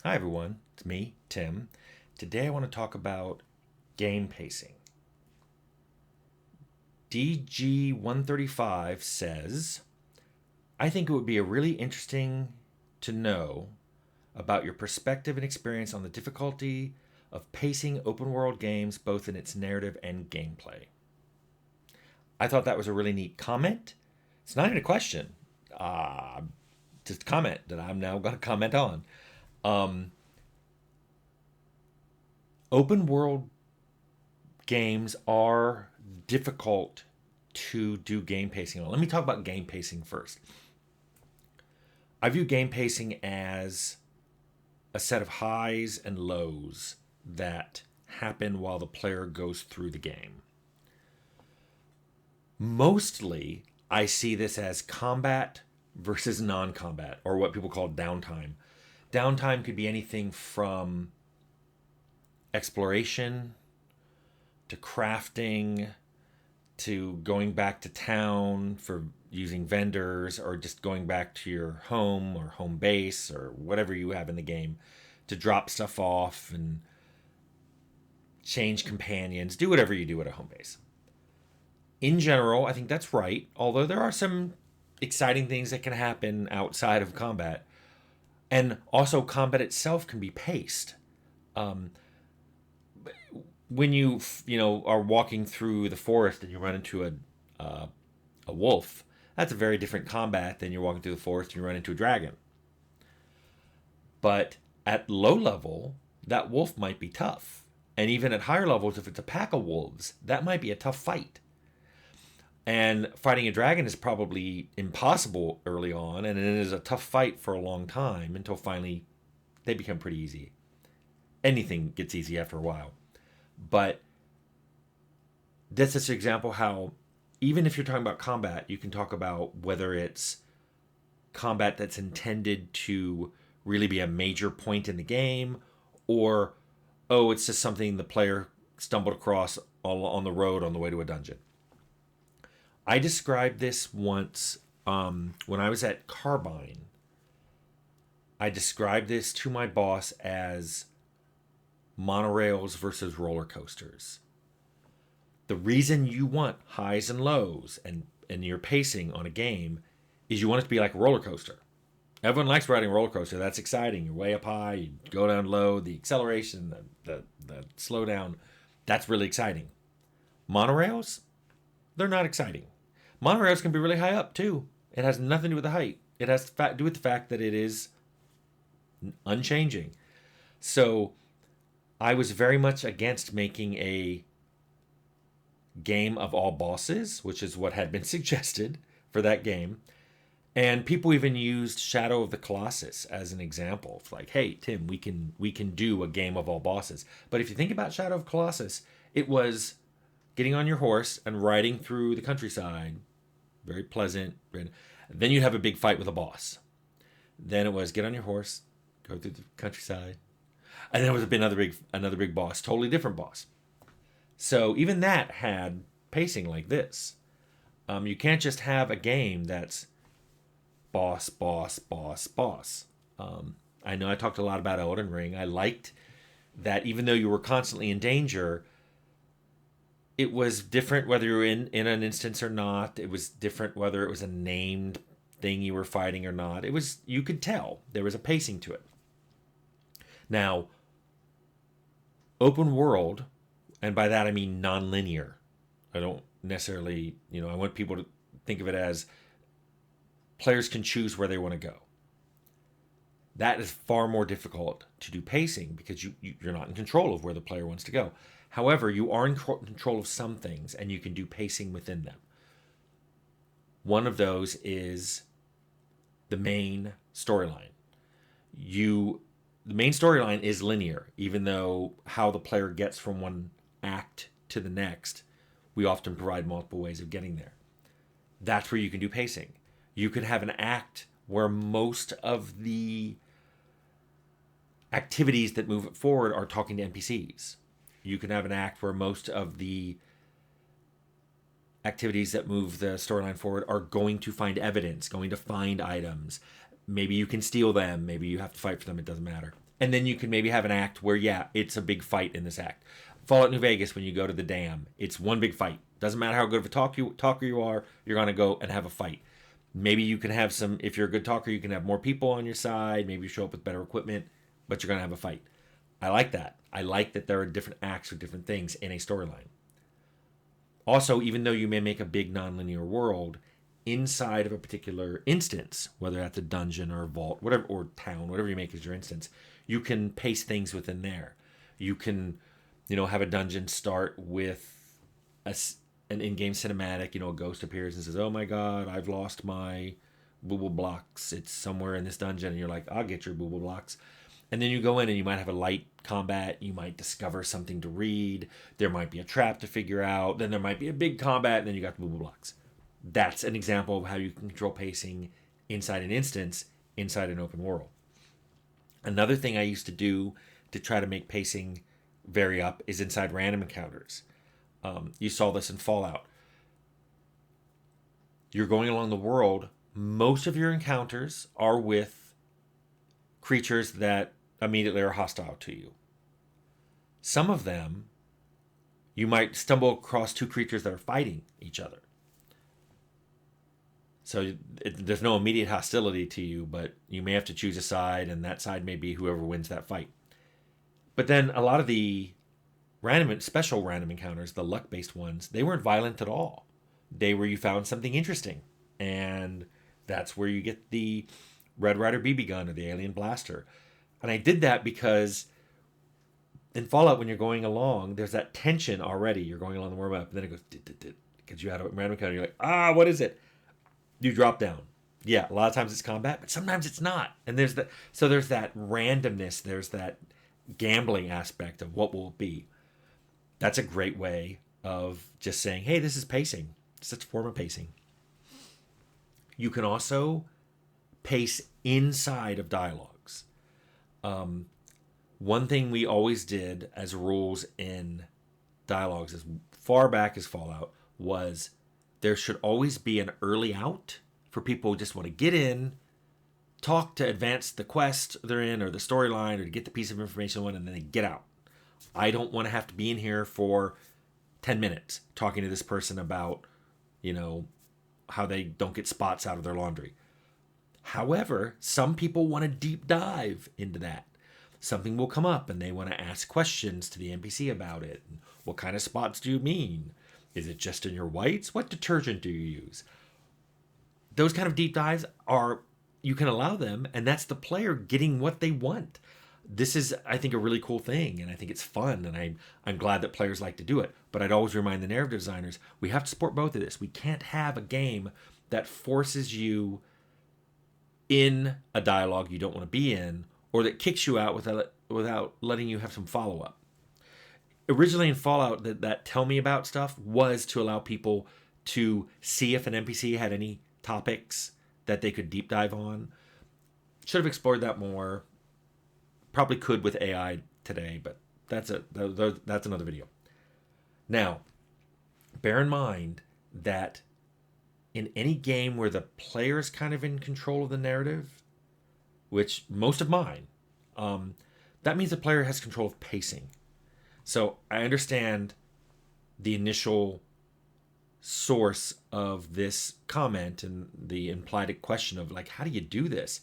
Hi, everyone. It's me, Tim. Today I want to talk about game pacing. DG135 says, I think it would be a really interesting to know about your perspective and experience on the difficulty of pacing open world games both in its narrative and gameplay. I thought that was a really neat comment. It's not even a question, uh, just a comment that I'm now going to comment on. Um, Open world games are difficult to do game pacing on. Let me talk about game pacing first. I view game pacing as a set of highs and lows that happen while the player goes through the game. Mostly, I see this as combat versus non combat, or what people call downtime. Downtime could be anything from exploration to crafting to going back to town for using vendors or just going back to your home or home base or whatever you have in the game to drop stuff off and change companions, do whatever you do at a home base. In general, I think that's right, although there are some exciting things that can happen outside of combat. And also, combat itself can be paced. Um, when you are walking through the forest and you run into a wolf, that's a very different combat than you're walking through the forest and you run into a dragon. But at low level, that wolf might be tough. And even at higher levels, if it's a pack of wolves, that might be a tough fight. And fighting a dragon is probably impossible early on, and it is a tough fight for a long time until finally they become pretty easy. Anything gets easy after a while. But that's just an example how even if you're talking about combat, you can talk about whether it's combat that's intended to really be a major point in the game, or oh, it's just something the player stumbled across on the road on the way to a dungeon. I described this once when I was at Carbine. I described this to my boss as monorails versus roller coasters. The reason you want highs and lows and your pacing on a game is you want it to be like a roller coaster. Everyone likes riding a roller coaster. That's exciting. You're way up high, you go down low, the acceleration, the slow down. That's really exciting. Monorails, they're not exciting. Monorails can be really high up too. It has nothing to do with the height. It has to do with the fact that it is unchanging. So I was very much against making a game of all bosses, which is what had been suggested for that game. And people even used Shadow of the Colossus as an example. It's like, hey, Tim, we can do a game of all bosses. But if you think about Shadow of Colossus, it was getting on your horse and riding through the countryside, very pleasant. Then you'd have a big fight with a boss. Then it was get on your horse, go through the countryside, and then it was another big boss, totally different boss. So even that had pacing like this. You can't just have a game that's boss, boss, boss, boss. I know I talked a lot about Elden Ring. I liked that even though you were constantly in danger, it was different whether you were in an instance or not. It was different whether it was a named thing you were fighting or not. It was, you could tell there was a pacing to it. Now, open world, and by that I mean non-linear. I don't necessarily, I want people to think of it as players can choose where they want to go. That is far more difficult to do pacing because you're not in control of where the player wants to go. However, you are in control of some things and you can do pacing within them. One of those is the main storyline. The main storyline is linear, even though how the player gets from one act to the next, we often provide multiple ways of getting there. That's where you can do pacing. You can have an act where most of the activities that move it forward are talking to NPCs. You can have an act where most of the activities that move the storyline forward are going to find evidence, going to find items. Maybe you can steal them, maybe you have to fight for them, it doesn't matter. And then you can maybe have an act where, yeah, it's a big fight in this act. Fallout New Vegas, when you go to the dam, it's one big fight. Doesn't matter how good of a talker you are, you're going to go and have a fight. Maybe you can have some, if you're a good talker, you can have more people on your side. Maybe you show up with better equipment, but you're going to have a fight. I like that. I like that there are different acts or different things in a storyline. Also, even though you may make a big nonlinear world, inside of a particular instance, whether that's a dungeon or a vault, whatever, or town, whatever you make as your instance, you can pace things within there. You can, have a dungeon start with an in-game cinematic. A ghost appears and says, "Oh my God, I've lost my booble blocks. It's somewhere in this dungeon." And you're like, "I'll get your booble blocks." And then you go in and you might have a light combat. You might discover something to read. There might be a trap to figure out. Then there might be a big combat, and then you got the booble blocks. That's an example of how you can control pacing inside an instance, inside an open world. Another thing I used to do to try to make pacing vary up is inside random encounters. You saw this in Fallout. You're going along the world. Most of your encounters are with creatures that immediately are hostile to you. Some of them, you might stumble across two creatures that are fighting each other. So there's no immediate hostility to you, but you may have to choose a side, and that side may be whoever wins that fight. But then a lot of the special random encounters, the luck-based ones, they weren't violent at all. They were you found something interesting, and that's where you get the Red Ryder BB gun or the alien blaster. And I did that because in Fallout, when you're going along, there's that tension already. You're going along the warm up, and then it goes, gets you out of a random encounter. You're like, what is it? You drop down. Yeah, a lot of times it's combat, but sometimes it's not. And there's that randomness, there's that gambling aspect of what will it be. That's a great way of just saying, hey, this is pacing. It's such a form of pacing. You can also pace inside of dialogues. One thing we always did as rules in dialogues as far back as Fallout was there should always be an early out for people who just want to get in, talk to advance the quest they're in or the storyline or to get the piece of information and then they get out. I don't want to have to be in here for 10 minutes talking to this person about, how they don't get spots out of their laundry. However, some people want to deep dive into that. Something will come up and they want to ask questions to the NPC about it. What kind of spots do you mean? Is it just in your whites? What detergent do you use? Those kind of deep dives you can allow them, and that's the player getting what they want. This is, I think, a really cool thing, and I think it's fun, and I'm glad that players like to do it. But I'd always remind the narrative designers, we have to support both of this. We can't have a game that forces you in a dialogue you don't want to be in, or that kicks you out without letting you have some follow-up. Originally in Fallout, that tell me about stuff was to allow people to see if an NPC had any topics that they could deep dive on. Should have explored that more. Probably could with AI today, but that's another video. Now, bear in mind that in any game where the player is kind of in control of the narrative, which most of mine, that means the player has control of pacing. So I understand the initial source of this comment and the implied question of how do you do this?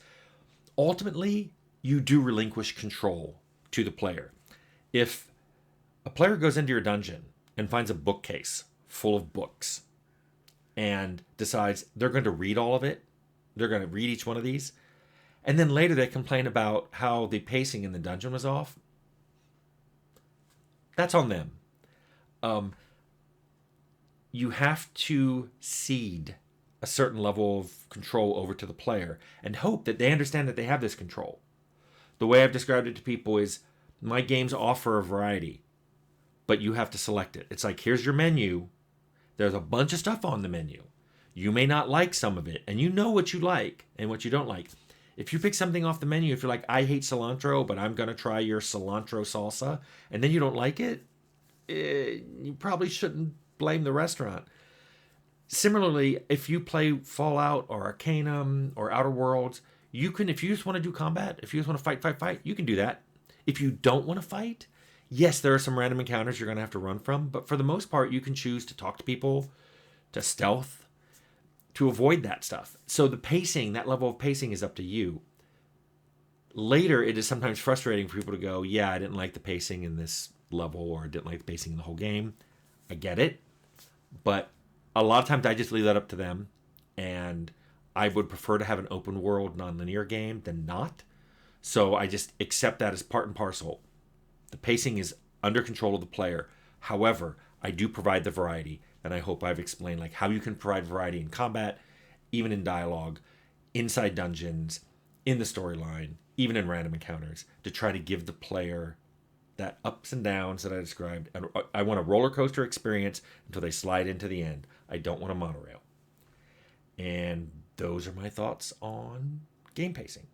Ultimately, you do relinquish control to the player. If a player goes into your dungeon and finds a bookcase full of books and decides they're going to read all of it, they're going to read each one of these, and then later they complain about how the pacing in the dungeon was off, that's on them. You have to cede a certain level of control over to the player and hope that they understand that they have this control. The way I've described it to people is my games offer a variety, but you have to select it. It's like, here's your menu. There's a bunch of stuff on the menu. You may not like some of it, and you know what you like and what you don't like. If you pick something off the menu, if you're like, I hate cilantro, but I'm going to try your cilantro salsa, and then you don't like it, you probably shouldn't blame the restaurant. Similarly, if you play Fallout or Arcanum or Outer Worlds, you can, if you just want to do combat, if you just want to fight, you can do that. If you don't want to fight, yes, there are some random encounters you're going to have to run from, but for the most part, you can choose to talk to people, to stealth, to avoid that stuff. So the pacing, that level of pacing is up to you. Later, it is sometimes frustrating for people to go, yeah, I didn't like the pacing in this level, or I didn't like the pacing in the whole game. I get it. But a lot of times I just leave that up to them. And I would prefer to have an open world, nonlinear game than not. So I just accept that as part and parcel. The pacing is under control of the player. However, I do provide the variety. And I hope I've explained like how you can provide variety in combat, even in dialogue, inside dungeons, in the storyline, even in random encounters, to try to give the player that ups and downs that I described. And I want a roller coaster experience until they slide into the end. I don't want a monorail. And those are my thoughts on game pacing.